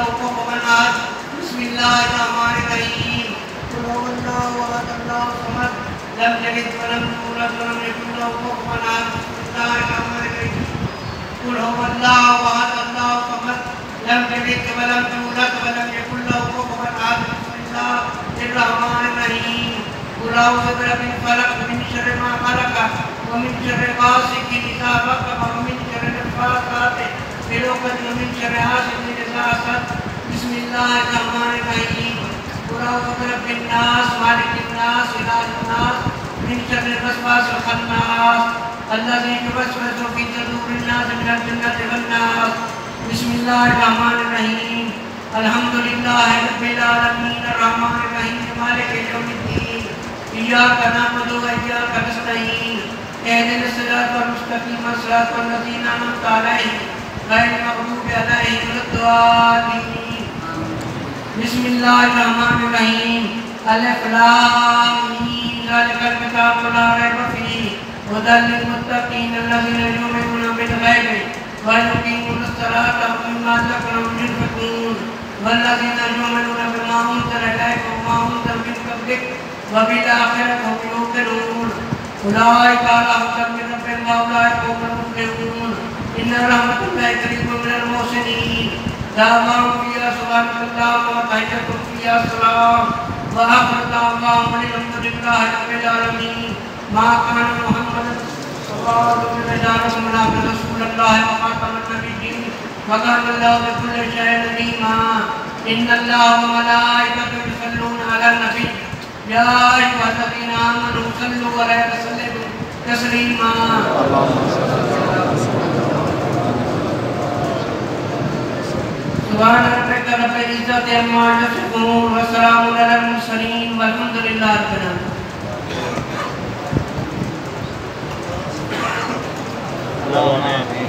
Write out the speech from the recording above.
हुवल्लाहु कुफुवन अहद। बिस्मिल्लाहिर्रहमानिर्रहीम। कुल हुवल्लाहु अहद अल्लाहु समद लम यलिद वलम यूलद वलम यकुल लहू कुफुवन अहद। बिस्मिल्लाहिर्रहमानिर्रहीम। कुल हुवल्लाहु अहद अल्लाहु समद लम यलिद वलम यूलद वलम यकुल लहू कुफुवन अहद। बिस्मिल्लाहिर्रहमानिर्रहीम। कुल अऊज़ु बिरब्बिल फलक मिन शर्रि मा खलक व मिन शर्रि गासिकिन इज़ा वक़ब व मिन शर्रि नफ़्फ़ासाति फिल उक़द व मिन शर्रि हासिदिन इज़ा हसद। बिस्मिल्लाहिर्रहमानिर्रहीम। कुल अऊज़ु बिरब्बिन नास मालिकिन नास इलाहिन नास मिन शर्रिल वसवासिल खन्नास अल्लज़ी युवस्विसु फ़ी सुदूरिन नास मिनल जिन्नति वन नास। बिस्मिल्लाहिर्रहमानिर्रहीम। अल्हम्दुलिल्लाहि रब्बिल आलमीन अर्रहमानिर रहीम मालिकि यौमिद्दीन इय्याका नअबुदु व इय्याका नस्तईन इहदिनस सिरातल मुस्तक़ीम सिरातल लज़ीना अनअमता अलैहिम गैरिल मग़दूबि अलैहिम वलद्दालीन। बिस्मिल्लाहिर्रहमानिर्रहीम। अलिफ लाम मीम ज़ालिकल किताबु ला रैब फ़ीहि हुदल लिल मुत्तक़ीन अल्लज़ीना युमिनूना बिल ग़ैबि व युक़ीमूनस सलाता व मिम्मा रज़क़नाहुम यunfiqून वल्लज़ीना युमिनूना बिमा उन्ज़िला इलैका व मा उन्ज़िला मिन क़ब्लिक व बिल आखिरति हुम यूक़िनून उलाइका अला हुदन मिन रब्बिहिम व उलाइका हुमुल मुफ़्लिहून। इन्ना रहमतल्लाहि क़रीबुम मिनल मुहसिनीन। दावाहुम फ़ीहा सुब्हानकल्लाहुम्मा व तहिय्यतुहुम फ़ीहा सलाम व आख़िरु दावाहुम अल्हम्दुलिल्लाहि रब्बिल आलमीन। मा काना मुहम्मदुन सल्लल्लाहु अलैहि रसूलुल्लाहि व ख़ातमुन नबिय्यीन व काना अल्लाहु बिकुल्लि शैइन अलीमा। इन्नल्लाह व मलाइकतहु युसल्लूना अलन नबी या अय्युहल्लज़ीना आमनू सल्लु अलैहि व सल्लिमू तस्लीमा। सुब्हान रब्बिका रब्बिल इज़्ज़ति अम्मा यसिफून व सलामुन अलल मुरसलीन वल्हम्दुलिल्लाहि रब्बिल आलमीन।